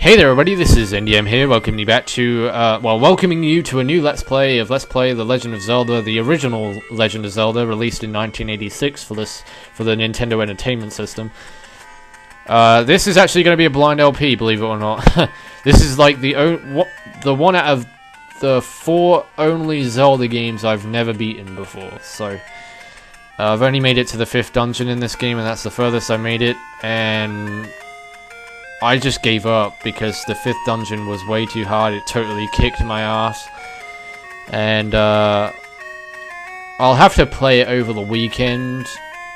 Hey there everybody, this is NDM here, welcoming you back to, welcoming you to a new Let's Play of The Legend of Zelda, the original Legend of Zelda, released in 1986 for the Nintendo Entertainment System. This is actually going to be a blind LP, believe it or not. This is like the one out of the 4 only Zelda games I've never beaten before, so... I've only made it to the 5th dungeon in this game, and that's the furthest I made it, and... I just gave up because the 5th dungeon was way too hard. It totally kicked my ass. And I'll have to play it over the weekend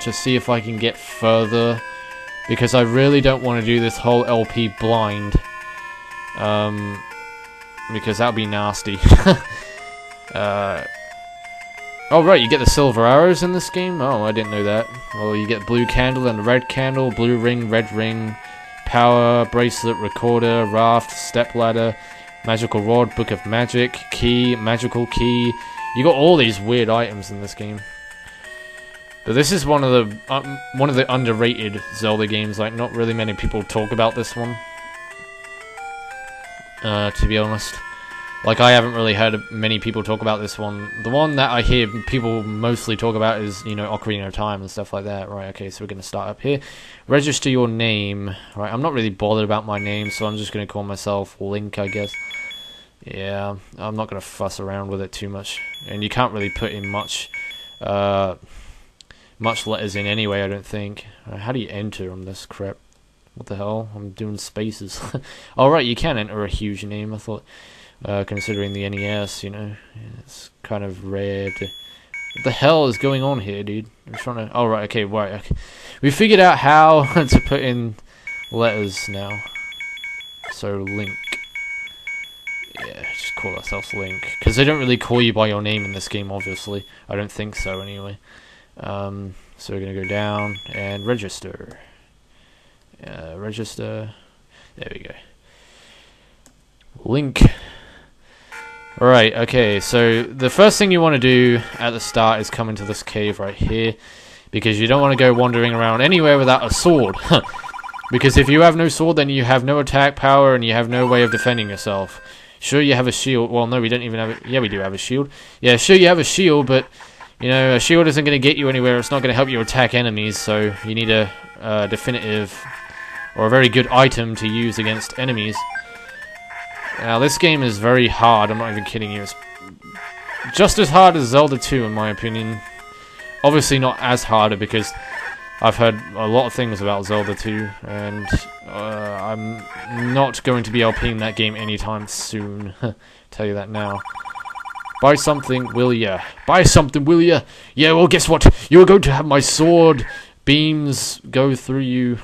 to see if I can get further, because I really don't want to do this whole LP blind. Because that would be nasty. Oh right, you get the silver arrows in this game? Oh, I didn't know that. Well, you get blue candle and red candle, blue ring, red ring, power, bracelet, recorder, raft, step ladder, magical rod, book of magic, key, magical key. You got all these weird items in this game. But this is one of the underrated Zelda games. Like, not really many people talk about this one. To be honest. Like, I haven't really heard many people talk about this one. The one that I hear people mostly talk about is, you know, Ocarina of Time and stuff like that. Right, okay, so we're going to start up here. Register your name. Right, I'm not really bothered about my name, so I'm just going to call myself Link, I guess. Yeah, I'm not going to fuss around with it too much. And you can't really put in much letters in anyway, I don't think. How do you enter on this crap? What the hell? I'm doing spaces. Alright, you can enter a huge name, I thought. Considering the NES, you know, it's kind of rare to... What the hell is going on here, dude? I'm trying to... Oh, right, okay, right. Okay. We figured out how to put in letters now. So, Link. Yeah, just call ourselves Link. Because they don't really call you by your name in this game, obviously. I don't think so, anyway. So we're going to go down and register. Register. There we go. Link. Right, okay, so the first thing you want to do at the start is come into this cave right here, because you don't want to go wandering around anywhere without a sword. Because if you have no sword, then you have no attack power and you have no way of defending yourself. Sure, you have a shield. Well, no, we don't even have it. Yeah, we do have a shield. Yeah, sure, you have a shield, but, you know, a shield isn't going to get you anywhere. It's not going to help you attack enemies, so you need a definitive or a very good item to use against enemies. Now, this game is very hard, I'm not even kidding you. It's just as hard as Zelda 2, in my opinion. Obviously not as harder, because I've heard a lot of things about Zelda 2, and I'm not going to be LPing that game anytime soon. Tell you that now. Buy something, will ya? Buy something, will ya? Yeah, well, guess what? You're going to have my sword beams go through you.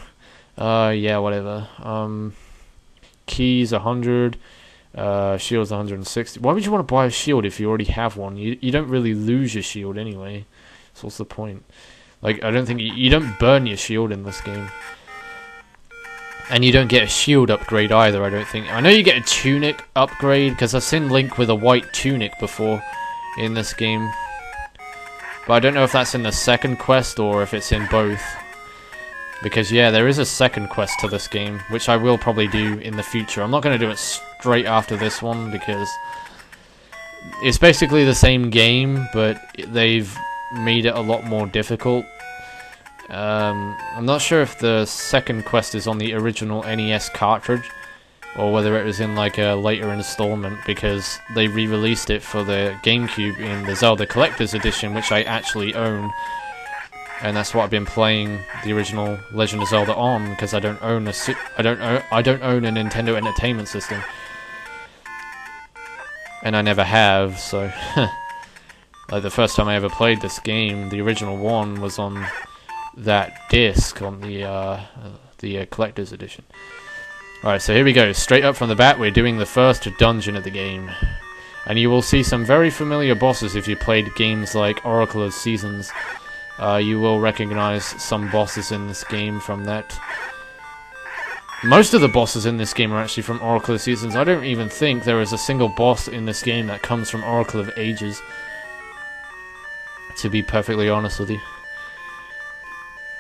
Yeah, whatever. Keys, 100. Shield's 160. Why would you want to buy a shield if you already have one? You don't really lose your shield anyway. So what's the point? Like, I don't think you don't burn your shield in this game. And you don't get a shield upgrade either, I don't think. I know you get a tunic upgrade, because I've seen Link with a white tunic before in this game. But I don't know if that's in the second quest or if it's in both. Because, yeah, there is a second quest to this game, which I will probably do in the future. I'm not going to do it straight after this one, because it's basically the same game, but they've made it a lot more difficult. I'm not sure if the second quest is on the original NES cartridge, or whether it was in like a later installment, because they re-released it for the GameCube in the Zelda Collector's Edition, which I actually own. And that's what I've been playing the original Legend of Zelda on, because I don't own a Nintendo Entertainment System, and I never have. So, like, the first time I ever played this game, the original one, was on that disc on the Collector's Edition. Alright, so here we go. Straight up from the bat, we're doing the first dungeon of the game, and you will see some very familiar bosses if you played games like Oracle of Seasons. You will recognize some bosses in this game from that. Most of the bosses in this game are actually from Oracle of Seasons. I don't even think there is a single boss in this game that comes from Oracle of Ages, to be perfectly honest with you.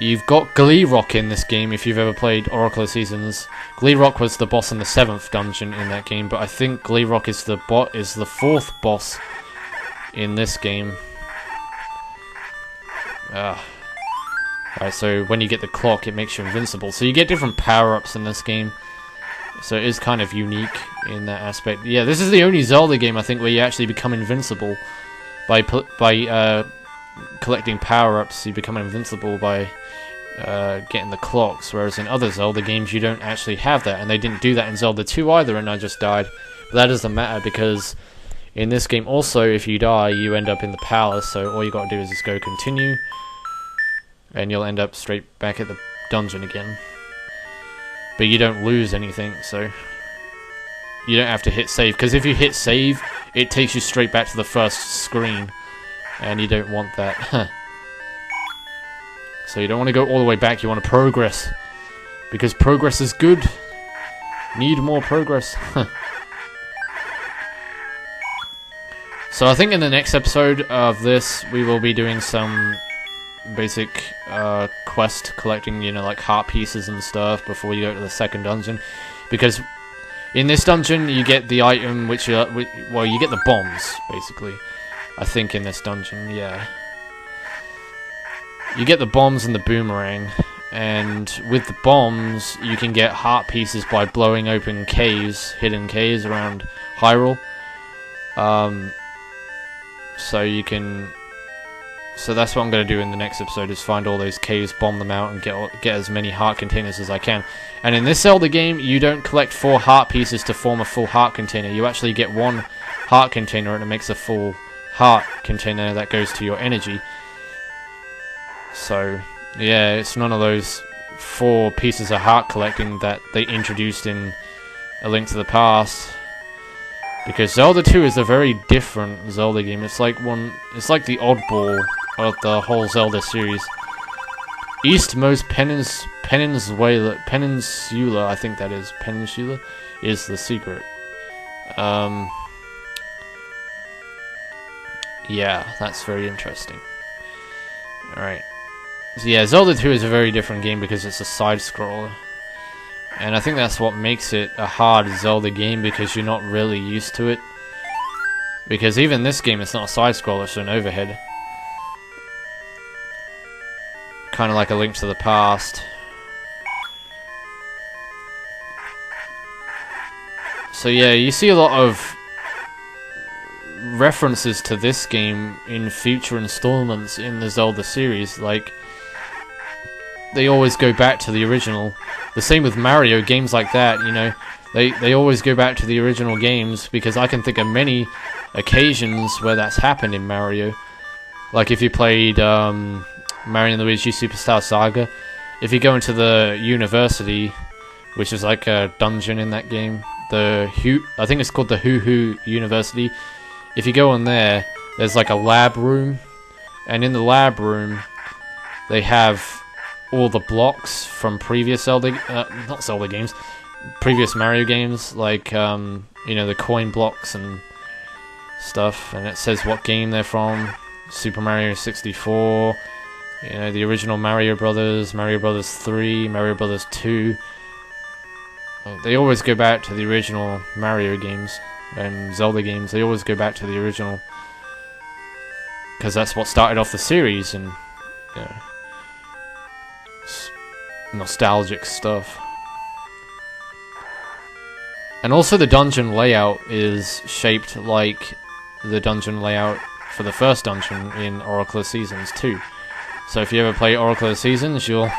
You've got Glee Rock in this game if you've ever played Oracle of Seasons. Glee Rock was the boss in the 7th dungeon in that game, but I think Glee Rock is the 4th boss in this game. Right, so when you get the clock, it makes you invincible. So you get different power-ups in this game. So it is kind of unique in that aspect. Yeah, this is the only Zelda game, I think, where you actually become invincible by collecting power-ups. You become invincible by getting the clocks, whereas in other Zelda games you don't actually have that, and they didn't do that in Zelda 2 either, and I just died. But that doesn't matter, because in this game also, if you die, you end up in the palace, so all you gotta do is just go continue, and you'll end up straight back at the dungeon again. But you don't lose anything, so you don't have to hit save, because if you hit save, it takes you straight back to the first screen, and you don't want that. So you don't want to go all the way back, you want to progress, because progress is good. Need more progress. So I think in the next episode of this, we will be doing some basic quest collecting, you know, like heart pieces and stuff before you go to the second dungeon, because in this dungeon you get the item which well, you get the bombs basically. I think in this dungeon, yeah, you get the bombs and the boomerang, and with the bombs you can get heart pieces by blowing open caves, hidden caves around Hyrule. So that's what I'm going to do in the next episode, is find all those caves, bomb them out, and get as many heart containers as I can. And in this Zelda game, you don't collect 4 heart pieces to form a full heart container. You actually get 1 heart container, and it makes a full heart container that goes to your energy. So, yeah, it's none of those 4 pieces of heart collecting that they introduced in A Link to the Past. Because Zelda 2 is a very different Zelda game. It's like the oddball of the whole Zelda series. Eastmost Peninsula, I think that is, Peninsula, is the secret. Yeah, that's very interesting. Alright. So yeah, Zelda 2 is a very different game because it's a side-scroller. And I think that's what makes it a hard Zelda game, because you're not really used to it. Because even this game, it's not a side-scroller, it's an overhead. Kind of like A Link to the Past. So yeah, you see a lot of references to this game in future installments in the Zelda series. Like, they always go back to the original. The same with Mario, games like that, you know, they always go back to the original games, because I can think of many occasions where that's happened in Mario. Like if you played Mario and Luigi Superstar Saga, if you go into the university, which is like a dungeon in that game, I think it's called the Hoo University. If you go in there, there's like a lab room, and in the lab room they have all the blocks from previous previous Mario games, like you know, the coin blocks and stuff, and it says what game they're from. Super Mario 64, you know, the original Mario Brothers, Mario Brothers 3, Mario Brothers 2. They always go back to the original Mario games and Zelda games. They always go back to the original, because that's what started off the series, and you know, nostalgic stuff. And also the dungeon layout is shaped like the dungeon layout for the first dungeon in Oracle of Seasons 2. So if you ever play Oracle of Seasons, you'll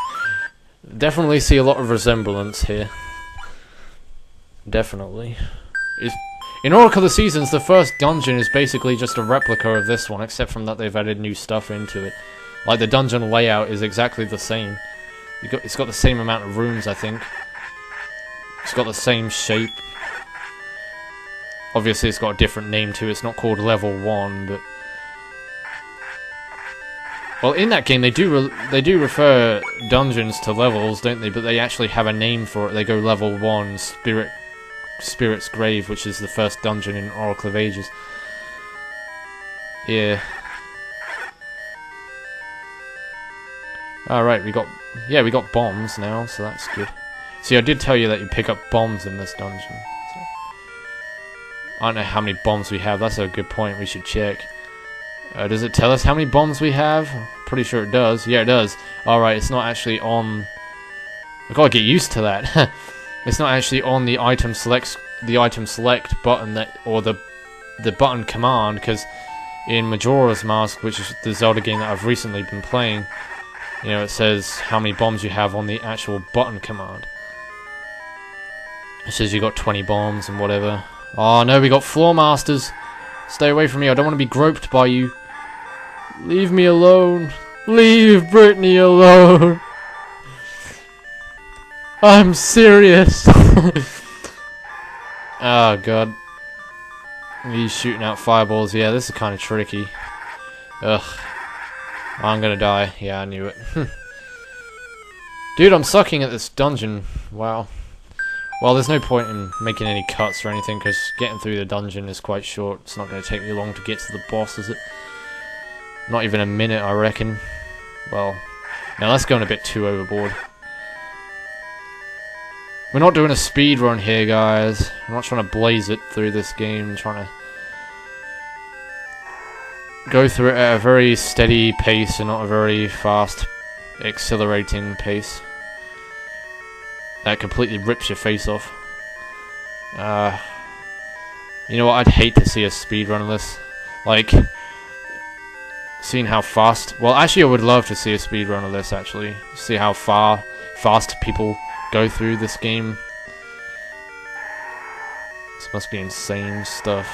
definitely see a lot of resemblance here. Definitely. In Oracle of Seasons, the first dungeon is basically just a replica of this one, except from that they've added new stuff into it. Like, the dungeon layout is exactly the same. It's got the same amount of rooms, I think. It's got the same shape. Obviously, it's got a different name too. It's not called Level 1, but... Well, in that game, they do refer dungeons to levels, don't they? But they actually have a name for it. They go Level 1, Spirit's Grave, which is the first dungeon in Oracle of Ages. Yeah. Alright, we got bombs now, so that's good. See, I did tell you that you pick up bombs in this dungeon. So. I don't know how many bombs we have, that's a good point, we should check. Does it tell us how many bombs we have? Pretty sure it does. Yeah, it does. Alright, it's not actually on... I've got to get used to that. It's not actually on the item select button or the button command, because in Majora's Mask, which is the Zelda game that I've recently been playing, you know, it says how many bombs you have on the actual button command. It says you got 20 bombs and whatever. Oh no, we got Floor Masters. Stay away from me, I don't want to be groped by you. Leave me alone. Leave Brittany alone. I'm serious. Oh god. He's shooting out fireballs. Yeah, this is kind of tricky. Ugh. I'm gonna die. Yeah, I knew it. Dude, I'm sucking at this dungeon. Wow. Well, there's no point in making any cuts or anything, because getting through the dungeon is quite short. It's not going to take me long to get to the boss, is it? Not even a minute, I reckon. Well, now that's going a bit too overboard. We're not doing a speed run here, guys. I'm not trying to blaze it through this game. I'm trying to go through it at a very steady pace and not a very fast, accelerating pace. That completely rips your face off. You know what? I'd hate to see a speed run of this. Like, seeing how fast... Well, actually, I would love to see a speed run of this, actually. See how fast people go through this game. This must be insane stuff.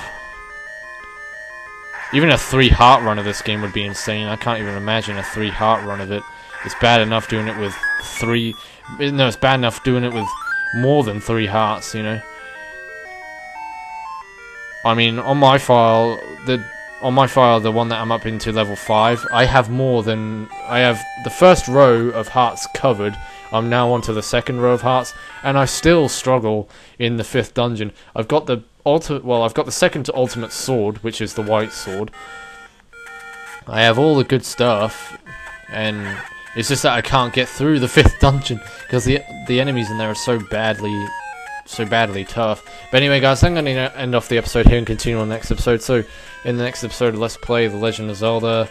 Even a 3-heart run of this game would be insane. I can't even imagine a 3-heart run of it. It's bad enough doing it with 3... No, it's bad enough doing it with more than 3 hearts, you know. I mean, on my file, the one that I'm up into level 5, I have the first row of hearts covered. I'm now onto the second row of hearts, and I still struggle in the 5th dungeon. I've got the second to ultimate sword, which is the white sword. I have all the good stuff, and it's just that I can't get through the 5th dungeon because the enemies in there are so badly tough. But anyway, guys, I'm going to end off the episode here and continue on the next episode. So, in the next episode, let's play The Legend of Zelda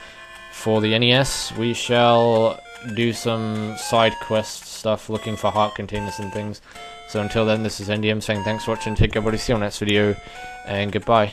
for the NES. We shall do some side quest stuff, looking for heart containers and things. So until then, this is NDM saying thanks for watching, take care, everybody, see you on the next video, and goodbye.